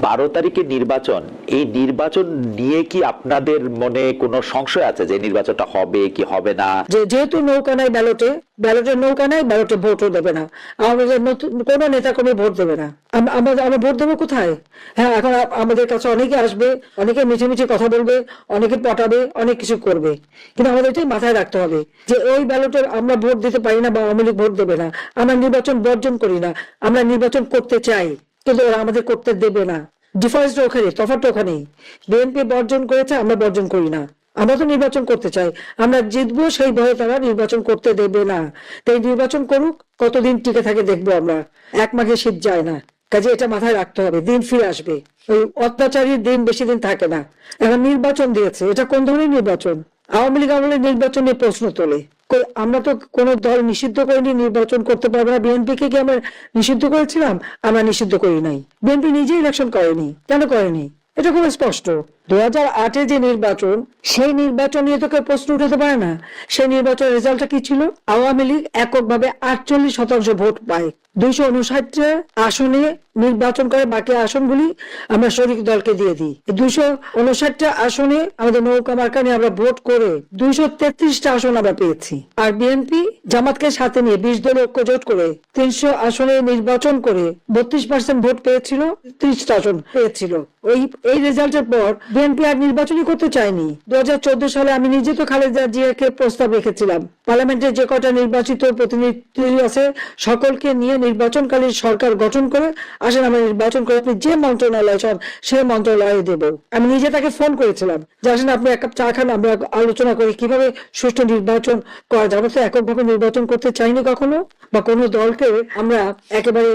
12 তারিখের নির্বাচন, এই নির্বাচন নিয়ে কি আপনাদের মনে কোনো সংশয় আছে যে নির্বাচনটা হবে কি হবে না? যেহেতু নৌকা নাই ব্যালটে, ব্যালটের নৌকা নাই, ব্যালটে ভোটও দেবে না আমাদের, কোনো নেতা কর্মী ভোট দেবে না। আমরা ভোট দেবো কোথায়? হ্যাঁ, এখন আমাদের কাছে অনেকে আসবে, অনেকে মিছে মিছে কথা বলবে, অনেকে পটাবে, অনেক কিছু করবে, কিন্তু আমাদের এটাই মাথায় রাখতে হবে যে ওই ব্যালটে আমরা ভোট দিতে পারি না বা আওয়ামী লীগ ভোট দেবে না। আমরা নির্বাচন বর্জন করি না, আমরা নির্বাচন করতে চাই, কিন্তু ওরা আমাদের করতে দেবে না। ডিফারেন্সটা ওখানে, তফাৎটা ওখানেই। বিএনপি বর্জন করেছে, আমরা বর্জন করি না। আমরা তো নির্বাচন করতে চাই, আমরা জিতবো, সেই ভয়ে তারা নির্বাচন করতে দেবে না। তাই নির্বাচন করুক, কতদিন টিকে থাকে দেখবো আমরা। 1 মাঘে শীত যায় না, কাজে এটা মাথায় রাখতে হবে। দিন ফিরে আসবে, ওই অত্যাচারীর দিন বেশি দিন থাকে না। এখন নির্বাচন দিয়েছে, এটা কোন ধরনের নির্বাচন? আওয়ামী লীগ আমলের নির্বাচন নিয়ে প্রশ্ন তোলে। আমরা তো কোন দল নিষিদ্ধ করিনি, নির্বাচন করতে পারবে না। বিএনপি কে কি আমরা নিষিদ্ধ করেছিলাম? আমরা নিষিদ্ধ করি নাই। বিএনপি নিজে ইলেকশন করেনি, কেন করেনি? এটা খুব স্পষ্ট। 2008-এ যে নির্বাচন, সেই নির্বাচন নিয়ে তো কেউ প্রশ্ন উঠাতে পারে না। সেই নির্বাচনের রেজাল্টটা কি ছিল? আওয়ামী লীগ এককভাবে 48% ভোট পায়। 259 আসনে নির্বাচন করে, বাকি আসনগুলি আমরা শরিক দলকে দিয়ে দিই। 259 আসনে আমাদের নৌকা মার্কা নিয়ে আমরা ভোট করে 233টা আসন আমরা পেয়েছি। আর বিএনপি জামাতকে সাথে নিয়ে 20 দল ঐক্য জোট করে 300 আসনে নির্বাচন করে 32% ভোট পেয়েছিল, 30টা আসন পেয়েছিল। এই রেজাল্টের পর বিএনপি আর নির্বাচনই করতে চায়নি। 2014 সালে আমি নিজে তো খালেদা জিয়াকে প্রস্তাব রেখেছিলাম, পার্লামেন্টের যে কটা নির্বাচিত প্রতিনিধি আছে সকলকে নিয়ে নির্বাচনকালীন সরকার গঠন করে আসেন আমরা নির্বাচন করে আপনি যে মন্ত্রণালয় চান সে মন্ত্রণালয়ে দেব। আমি নিজে তাকে ফোন করেছিলাম যে আসেন আপনি 1 কাপ চা খান, আমরা আলোচনা করি কিভাবে সুষ্ঠু নির্বাচন করা যাবে। তো এককভাবে নির্বাচন করতে চাইনি কখনো, বা কোনো দলকে আমরা একেবারে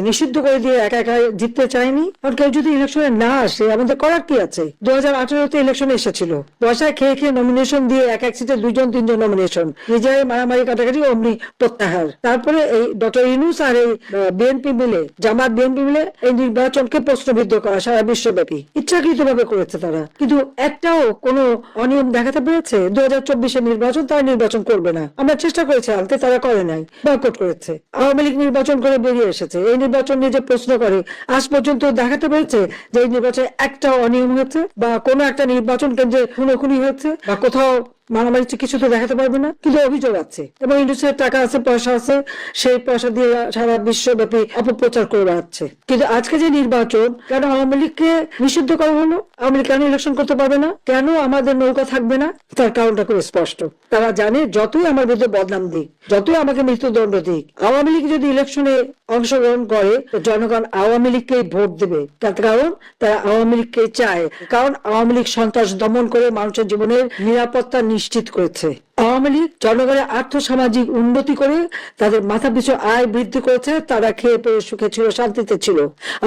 নিষিদ্ধ করে দিয়ে একা একা জিততে চাইনি। কারণ কেউ যদি ইলেকশনে না আসে আমাদের করার কি আছে? 2018-তে ইলেকশনে এসেছিল, পয়সায় খেয়ে খেয়ে নমিনেশন দিয়ে এক সিটে 2-3 নমিনেশন, নিজের মারামারি কাটাকাটি, অমনি প্রত্যাহার। তারপরে এই ডক্টর ইউনূস আর এই বিএনপি মিলে, জামাত বিএনপি মিলে এই নির্বাচনকে প্রশ্নবিদ্ধ করা সারা বিশ্বব্যাপী ইচ্ছাকৃত ভাবে করেছে তারা। কিন্তু একটাও কোনো অনিয়ম দেখাতে পেরেছে? 2024-এর নির্বাচন তারা নির্বাচন করবে না, আমরা চেষ্টা করেছি আনতে, তারা করে নাই, বয়কট করেছে। আওয়ামী লীগ নির্বাচন করে বেরিয়ে এসেছে। এই নির্বাচন নিয়ে যে প্রশ্ন করে, আজ পর্যন্ত দেখাতে পেরেছে যে এই নির্বাচনে একটা অনিয়ম হয়েছে, বা কোনো একটা নির্বাচন কেন্দ্রে খুনোখুনি হয়েছে, বা কোথাও মারামারি, কিছু তো দেখাতে পারবে না। কিন্তু অভিযোগ আছে এবং ইন্ডাস্ট্রির টাকা আছে, পয়সা আছে, সেই পয়সা দিয়ে সারা বিশ্বব্যাপী অপপ্রচার করে বেড়াচ্ছে। কিন্তু আজকে যে নির্বাচন, কেন আওয়ামী লীগকে নিষিদ্ধ করা হলো? আওয়ামী লীগ কেন ইলেকশন করতে পারবে না? কেন আমাদের নৌকা থাকবে না? তার কারণটা খুব স্পষ্ট। তারা জানে যতই আমার বিরুদ্ধে বদনাম দিক, যতই আমাকে মৃত্যুদণ্ড দিক, আওয়ামী লীগ যদি ইলেকশনে অংশগ্রহণ করে জনগণ আওয়ামী লীগকে ভোট দেবে। তার কারণ তারা আওয়ামী লীগকে চায়, কারণ আওয়ামী লীগ সন্ত্রাস দমন করে মানুষের জীবনের নিরাপত্তা নিশ্চিত করেছে। আওয়ামী লীগ জনগণের আর্থসামাজিক উন্নতি করে তাদের মাথা পিছু আয় বৃদ্ধি করেছে, তারা খেয়ে পেয়ে সুখে ছিল, শান্তিতে ছিল।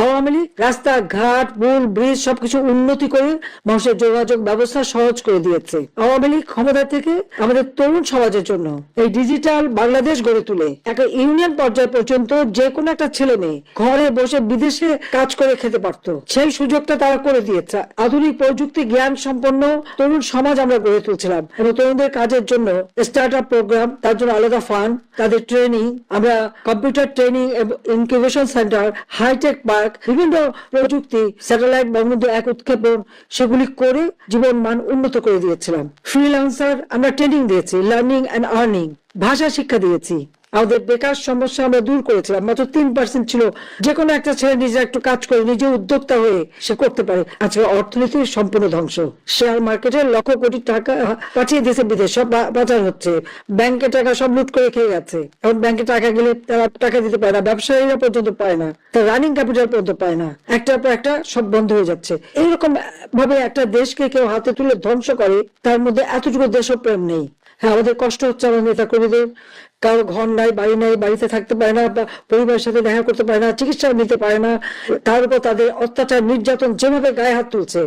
আওয়ামী লীগ রাস্তাঘাট, পুল, ব্রিজ সবকিছু উন্নতি করে মানুষের যোগাযোগ ব্যবস্থা সহজ করে দিয়েছে। আওয়ামী লীগ ক্ষমতা থেকে আমাদের তরুণ সমাজের জন্য এই ডিজিটাল বাংলাদেশ গড়ে তুলে একটা ইউনিয়ন পর্যায় পর্যন্ত যে কোনো একটা ছেলে মেয়ে ঘরে বসে বিদেশে কাজ করে খেতে পারতো, সেই সুযোগটা তারা করে দিয়েছে। আধুনিক প্রযুক্তি জ্ঞান সম্পন্ন তরুণ সমাজ আমরা গড়ে তুলছিলাম, এবং তরুণদের কাজের জন্য স্টার্ট আপ প্রোগ্রাম, তার জন্য আলাদা ফান্ড, তাদের ট্রেনিং, আমরা computer training, incubation centre, hi tech park, বিভিন্ন প্রযুক্তি, স্যাটেলাইট বঙ্গবন্ধু 1 উৎক্ষেপণ, সেগুলি করে জীবন মান উন্নত করে দিয়েছিলাম। ফ্রিল্যান্সার আমরা ট্রেনিং দিয়েছি, লার্নিং এন্ড আর্নিং, ভাষা শিক্ষা দিয়েছি। আমাদের বেকার সমস্যা আমরা দূর করেছিলাম, মাত্র 3% ছিল। যে কোনো একটা ছেলে নিজে একটু কাজ করে নিজে উদ্যোক্তা হয়ে সে করতে পারে। আজকে অর্থনীতির সম্পূর্ণ ধ্বংস। শেয়ার মার্কেটে লক্ষ কোটি টাকা পাঠিয়ে দিয়েছে বিদেশ, সব পাচার হচ্ছে, ব্যাংকে টাকা সব লুট করে খেয়ে গেছে। এখন ব্যাংকে টাকা গেলে তারা টাকা দিতে পারে না, ব্যবসায়ীরা পর্যন্ত পায় না, তার রানিং ক্যাপিটাল পর্যন্ত পায় না, একটার পর একটা সব বন্ধ হয়ে যাচ্ছে। এইরকম ভাবে একটা দেশকে কেউ হাতে তুলে ধ্বংস করে, তার মধ্যে এতটুকু দেশপ্রেম নেই। হ্যাঁ, আমাদের কষ্ট হচ্ছে আমাদের নেতা কর্মীদের, কারো ঘর নাই, বাড়ি নাই, বাড়িতে থাকতে পারে না, বা পরিবারের সাথে দেখা করতে পারে না, চিকিৎসা নিতে পারে না। তার উপর তাদের অত্যাচার নির্যাতন যেভাবে গায়ে হাত তুলছে,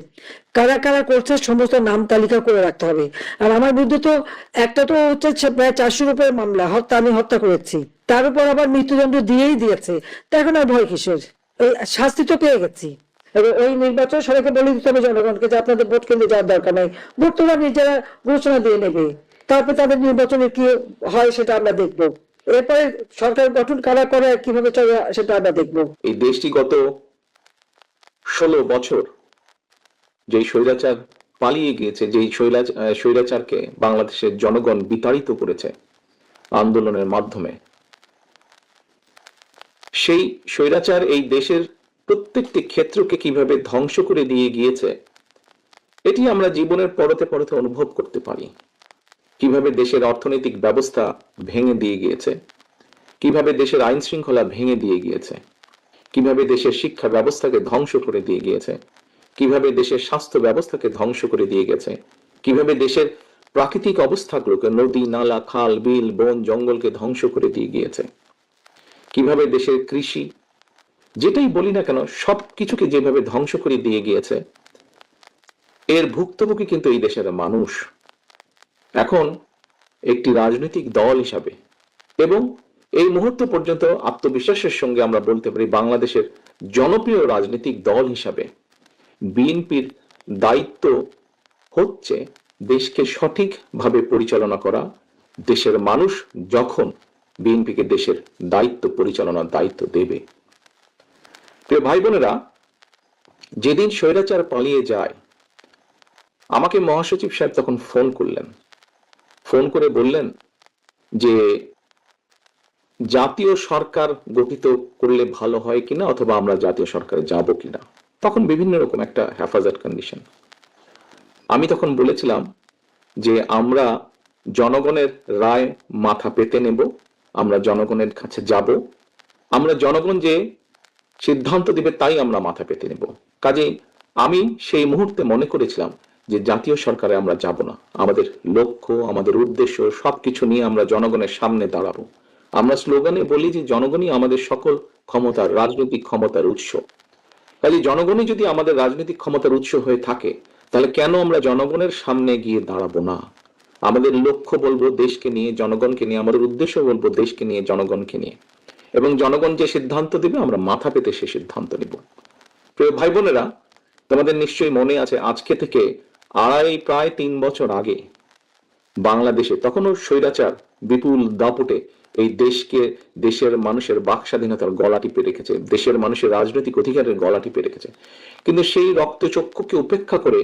কারা কারা করছে সমস্ত নাম তালিকা করে রাখতে হবে। আর আমার বিরুদ্ধে তো একটা তো হচ্ছে প্রায় 400-র উপরে মামলা, আমি হত্যা করেছি, তার উপর আবার মৃত্যুদণ্ড দিয়েই দিয়েছে। তা এখন আর ভয় কিসের? এই শাস্তি তো পেয়ে গেছি। ওই নির্বাচন সবাইকে বলে দিতে হবে জনগণকে যে আপনাদের ভোট কেন্দ্রে যাওয়ার দরকার নাই, ভোট তোমরা নিজেরা ঘোষণা দিয়ে নেবে, তারপর তাদের নির্বাচনে কি হয় সেটা আমরা দেখবো। এরপরে সরকার গঠন কারা করে কিভাবে চলে সেটা আমরা দেখবো। এই দেশটি গত 16 বছর যেই স্বৈরাচার পালিয়ে গিয়েছে, যেই স্বৈরাচারকে বাংলাদেশের জনগণ বিতাড়িত করেছে আন্দোলনের মাধ্যমে, সেই স্বৈরাচার এই দেশের প্রত্যেকটি ক্ষেত্রকে কিভাবে ধ্বংস করে দিয়ে গিয়েছে এটি আমরা জীবনের পরতে পরতে অনুভব করতে পারি। কিভাবে দেশের অর্থনৈতিক ব্যবস্থা ভেঙে দিয়ে গিয়েছে, কিভাবে দেশের আইন শৃঙ্খলা ভেঙে দিয়ে গিয়েছে, কিভাবে দেশের শিক্ষা ব্যবস্থাকে ধ্বংস করে দিয়ে গিয়েছে, কিভাবে দেশের স্বাস্থ্য ব্যবস্থাকে ধ্বংস করে দিয়ে গেছে, কিভাবে দেশের প্রাকৃতিক অবস্থাগুলোকে, নদী নালা খাল বিল বন জঙ্গলকে ধ্বংস করে দিয়ে গিয়েছে, কিভাবে দেশের কৃষি যেটাই বলি না কেন সবকিছুকে যেভাবে ধ্বংস করে দিয়ে গিয়েছে, এর ভুক্তভোগী কিন্তু এই দেশের মানুষ। এখন একটি রাজনৈতিক দল হিসাবে এবং এই মুহূর্ত পর্যন্ত আত্মবিশ্বাসের সঙ্গে আমরা বলতে পারি বাংলাদেশের জনপ্রিয় রাজনৈতিক দল হিসাবে বিএনপির দায়িত্ব হচ্ছে দেশকে সঠিকভাবে পরিচালনা করা। দেশের মানুষ যখন বিএনপিকে দেশের দায়িত্ব পরিচালনার দায়িত্ব দেবে। প্রিয় ভাই বোনেরা, যেদিন স্বৈরাচার পালিয়ে যায় আমাকে মহাসচিব সাহেব তখন ফোন করলেন, ফোন করে বললেন যে জাতীয় সরকার গঠিত করলে ভালো হয় কিনা, অথবা আমরা জাতীয় সরকারে যাব কিনা। তখন বিভিন্ন রকম একটা হেফাজত কন্ডিশন। আমি তখন বলেছিলাম যে আমরা জনগণের রায় মাথা পেতে নেব, আমরা জনগণের কাছে যাব, আমরা জনগণ যে সিদ্ধান্ত দিবে তাই আমরা মাথা পেতে নেব। কাজেই আমি সেই মুহূর্তে মনে করেছিলাম যে জাতীয় সরকারে আমরা যাব না, আমাদের লক্ষ্য আমাদের উদ্দেশ্য সবকিছু নিয়ে আমরা জনগণের সামনে দাঁড়াবো। আমরা স্লোগানে বলি যে জনগণই আমাদের সকল ক্ষমতার, রাজনৈতিক ক্ষমতার উৎস। কাজে জনগণই যদি আমাদের রাজনৈতিক ক্ষমতার উৎস হয়ে থাকে তাহলে কেন আমরা জনগণের সামনে গিয়ে দাঁড়াবো না? আমাদের লক্ষ্য বলবো দেশকে নিয়ে, জনগণকে নিয়ে, আমাদের উদ্দেশ্য বলবো দেশকে নিয়ে, জনগণকে নিয়ে, এবং জনগণ যে সিদ্ধান্ত দিবে আমরা মাথা পেতে সে সিদ্ধান্ত নিব। প্রিয় ভাই বোনেরা, তোমাদের নিশ্চয়ই মনে আছে আজকে থেকে প্রায় 3 বছর আগে বাংলাদেশে তখনও স্বৈরাচার বিপুল দাপটে এই দেশকে, দেশের মানুষের বাক স্বাধীনতার গলা টিপে রেখেছে, দেশের মানুষের রাজনৈতিক অধিকারের গলা টিপে রেখেছে। কিন্তু সেই রক্তচক্ষুকে উপেক্ষা করে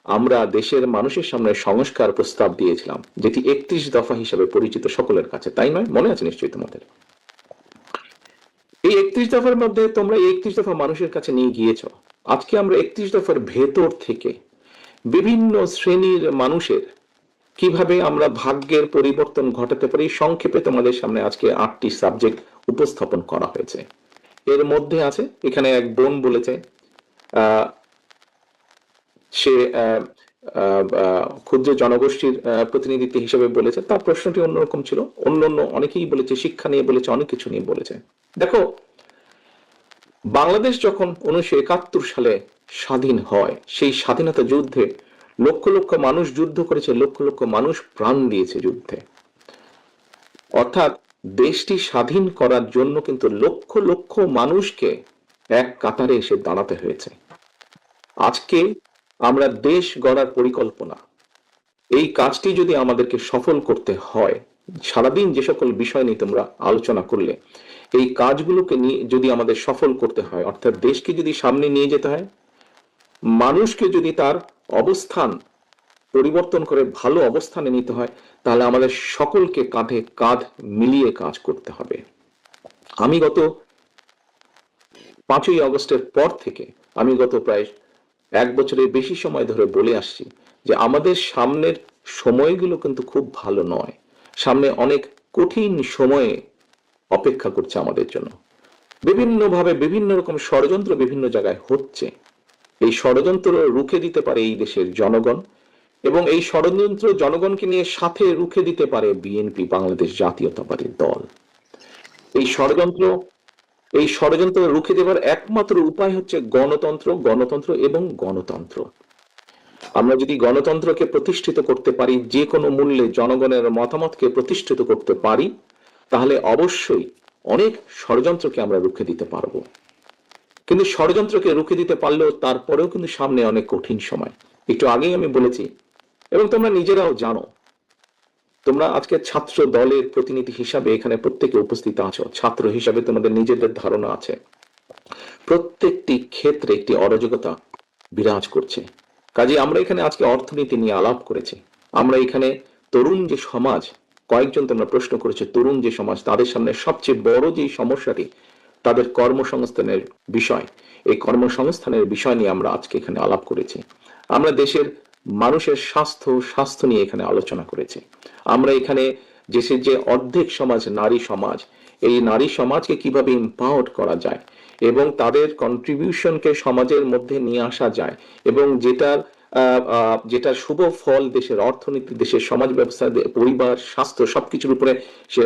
আমরা দেশের মানুষের সামনে সংস্কার প্রস্তাব দিয়েছিলাম, যেটি 31 দফা হিসেবে পরিচিত সকলের কাছে, তাই নয়? মনে আছে নিশ্চয়ই তোমাদের। এই 31 দফার মধ্যে তোমরা 31 দফা মানুষের কাছে নিয়ে গিয়েছ। আজকে আমরা 31 দফার ভেতর থেকে বিভিন্ন শ্রেণীর মানুষের কিভাবে আমরা ভাগ্যের পরিবর্তন ঘটাতে পারি সংক্ষেপে তোমাদের সামনে আজকে 8টি সাবজেক্ট উপস্থাপন করা হয়েছে। এর মধ্যে আছে, এখানে এক বোন বলেছে সে ক্ষুদ্র জনগোষ্ঠীর প্রতিনিধিত্ব হিসেবে বলেছে, তার প্রশ্নটি অন্যরকম ছিল। অন্য অনেকেই বলেছে, শিক্ষা নিয়ে বলেছে, অনেক কিছু নিয়ে বলেছে। দেখো, বাংলাদেশ যখন 1971 সালে স্বাধীন হয়, সেই স্বাধীনতা যুদ্ধে লক্ষ লক্ষ মানুষ যুদ্ধ করেছে, লক্ষ লক্ষ মানুষ প্রাণ দিয়েছে যুদ্ধে। অর্থাৎ দেশটি স্বাধীন করার জন্য কিন্তু লক্ষ লক্ষ মানুষকে এক কাতারে এসে দাঁড়াতে হয়েছে। আজকে আমরা দেশ গড়ার পরিকল্পনা, এই কাজটি যদি আমাদেরকে সফল করতে হয়, সারাদিন যে সকল বিষয় নিয়ে তোমরা আলোচনা করলে, এই কাজগুলোকে নিয়ে যদি আমাদের সফল করতে হয়, অর্থাৎ দেশকে যদি সামনে নিয়ে যেতে হয়, মানুষকে যদি তার অবস্থান পরিবর্তন করে ভালো অবস্থানে নিতে হয়, তাহলে আমাদের সকলকে কাঁধে কাঁধ মিলিয়ে কাজ করতে হবে। আমি গত 5ই আগস্টের পর থেকে আমি গত প্রায় 1 বছরের বেশি সময় ধরে বলে আসছি যে আমাদের সামনের সময়গুলো কিন্তু খুব ভালো নয়, সামনে অনেক কঠিন সময়ে অপেক্ষা করছে আমাদের জন্য। বিভিন্নভাবে বিভিন্ন রকম ষড়যন্ত্র বিভিন্ন জায়গায় হচ্ছে। এই ষড়যন্ত্র রুখে দিতে পারে এই দেশের জনগণ, এবং এই ষড়যন্ত্র জনগণকে নিয়ে সাথে রুখে দিতে পারে বিএনপি, বাংলাদেশ জাতীয়তাবাদী দল। এই ষড়যন্ত্র রুখে দেওয়ার একমাত্র উপায় হচ্ছে গণতন্ত্র, গণতন্ত্র এবং গণতন্ত্র। আমরা যদি গণতন্ত্রকে প্রতিষ্ঠিত করতে পারি, যে কোনো মূল্যে জনগণের মতামতকে প্রতিষ্ঠিত করতে পারি, তাহলে অবশ্যই অনেক ষড়যন্ত্রকে আমরা রুখে দিতে পারবো। কিন্তু ষড়যন্ত্রকে রুখে দিতে পারলেও তারপরেও কিন্তু সামনে অনেক কঠিন সময়। একটু আগেই আমি বলেছি, এবং তোমরা নিজেরাও জানো, তোমরা আজকে ছাত্র দলের প্রতিনিধি হিসাবে এখানে প্রত্যেকে উপস্থিত আছো, ছাত্র হিসাবে তোমাদের নিজেদের ধারণা আছে। প্রত্যেকটি ক্ষেত্রে একটি অরাজকতা বিরাজ করছে। কাজে আমরা এখানে আজকে অর্থনীতি নিয়ে আলাপ করেছি, আমরা এখানে তরুণ যে সমাজ, কয়েকজন তোমরা প্রশ্ন করেছে, তরুণ যে সমাজ তাদের সামনে সবচেয়ে বড় যে সমস্যাটি তাদের কর্মসংস্থানের বিষয়, এই কর্মসংস্থানের বিষয় নিয়ে আমরা আজকে এখানে আলাপ করেছি। আমরা দেশের মানুষের স্বাস্থ্য নিয়ে এখানে আলোচনা করেছি। আমরা এখানে দেশের যে অর্ধেক সমাজ নারী সমাজ, এই নারী সমাজকে কিভাবে এম্পাওয়ার করা যায় এবং তাদের কন্ট্রিবিউশনকে সমাজের মধ্যে নিয়ে আসা যায় এবং যেটা শুভ ফল দেশের অর্থনীতি, দেশের সমাজ ব্যবস্থা, পরিবার, স্বাস্থ্য সবকিছুর উপরে সে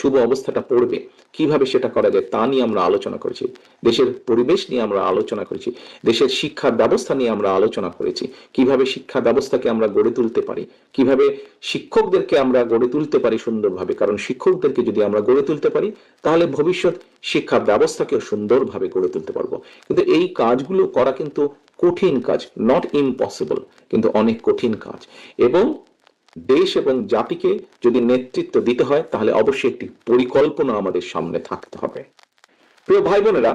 শুভ অবস্থাটা পড়বে, কিভাবে সেটা করা যায় তা নিয়ে আমরা আলোচনা করেছি। দেশের পরিবেশ নিয়ে আমরা আলোচনা করেছি, দেশের শিক্ষা ব্যবস্থা নিয়ে আমরা আলোচনা করেছি, কিভাবে শিক্ষা ব্যবস্থাকে আমরা গড়ে তুলতে পারি, কিভাবে শিক্ষকদেরকে আমরা গড়ে তুলতে পারি সুন্দরভাবে, কারণ শিক্ষকদেরকে যদি আমরা গড়ে তুলতে পারি তাহলে ভবিষ্যৎ শিক্ষা ব্যবস্থাকেও সুন্দরভাবে গড়ে তুলতে পারবো। কিন্তু এই কাজগুলো করা কিন্তু কঠিন কাজ, নট ইম্পসিবল, কিন্তু অনেক কঠিন কাজ। এবং দেশ এবং জাতিকে যদি নেতৃত্ব দিতে হয় তাহলে অবশ্যই একটি পরিকল্পনা আমাদের সামনে থাকতে হবে। প্রিয় ভাই বোনেরা,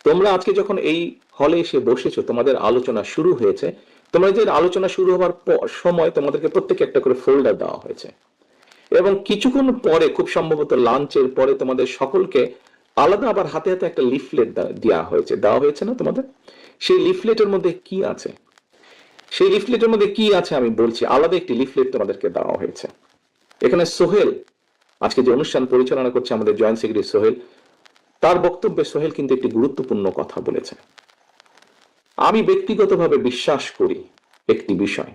তোমরা আজকে যখন এই হলে এসে বসেছো, তোমাদের আলোচনা শুরু হয়েছে, তোমাদের আলোচনা শুরু হওয়ার সময় তোমাদেরকে প্রত্যেকে একটা করে ফোল্ডার দেওয়া হয়েছে এবং কিছুক্ষণ পরে, খুব সম্ভবত লাঞ্চের পরে, তোমাদের সকলকে আলাদা আবার হাতে হাতে একটা লিফলেট দেওয়া হয়েছে না তোমাদের? সেই লিফলেটের মধ্যে কি আছে? সেই লিফলেটের মধ্যে কি আছে আমি বলছি। আলাদা একটি লিফলেট তোমাদেরকে দেওয়া হয়েছে। এখানে সোহেল আজকে যে অনুষ্ঠান পরিচালনা করছে, আমাদের জয়েন্ট সেক্রেটারি সোহেল, তার বক্তব্যে সোহেল কিন্তু একটি গুরুত্বপূর্ণ কথা বলেছে। আমি ব্যক্তিগতভাবে বিশ্বাস করি একটি বিষয়,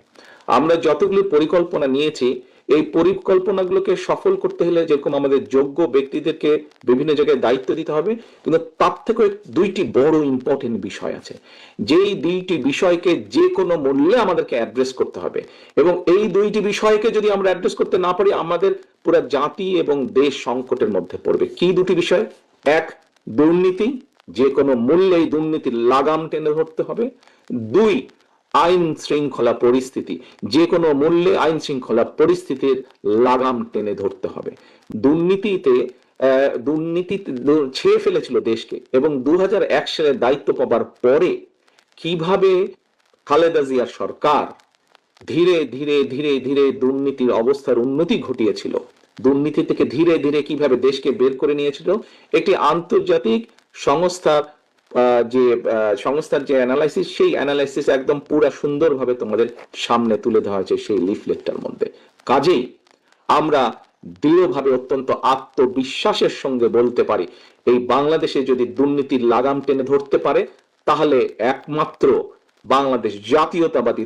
আমরা যতগুলো পরিকল্পনা নিয়েছি, এই পরিকল্পনাগুলোকে সফল করতে হলে যেরকম আমাদের যোগ্য ব্যক্তিদেরকে বিভিন্ন জায়গায় দায়িত্ব দিতে হবে, কিন্তু তার থেকে দুইটি বড় ইম্পর্টেন্ট বিষয় আছে, যেই দুইটি বিষয়কে যে কোনো মূল্যে আমাদেরকে অ্যাড্রেস করতে হবে। এবং এই দুইটি বিষয়কে যদি আমরা অ্যাড্রেস করতে না পারি, আমাদের পুরো জাতি এবং দেশ সংকটের মধ্যে পড়বে। কি দুটি বিষয়? এক, দুর্নীতি, যে কোনো মূল্যে এই দুর্নীতির লাগাম টেনে ধরতে হবে। দুই, আইন শৃঙ্খলা পরিস্থিতি, যে কোনো মূল্যে আইন শৃঙ্খলা পরিস্থিতির লাগাম টেনে ধরতে হবে। দুর্নীতি ছেয়ে ফেলেছিল দেশকে এবং 2001 সালে দায়িত্ব পাবার পরে কিভাবে খালেদা জিয়ার সরকার ধীরে ধীরে ধীরে ধীরে দুর্নীতির অবস্থার উন্নতি ঘটিয়েছিল, দুর্নীতি থেকে ধীরে ধীরে কিভাবে দেশকে বের করে নিয়েছিল, একটি আন্তর্জাতিক সংস্থার যে অ্যানালাইসিস, সেই অ্যানালাইসিস একদম পুরা সুন্দরভাবে তোমাদের সামনে তুলে ধরা হয়েছে সেই লিফলেটটার মধ্যে। কাজেই আমরা দৃঢ়ভাবে, অত্যন্ত আত্মবিশ্বাসের সঙ্গে বলতে পারি, এই বাংলাদেশে যদি দুর্নীতির লাগাম টেনে ধরতে পারে তাহলে একমাত্র বাংলাদেশ জাতীয়তাবাদী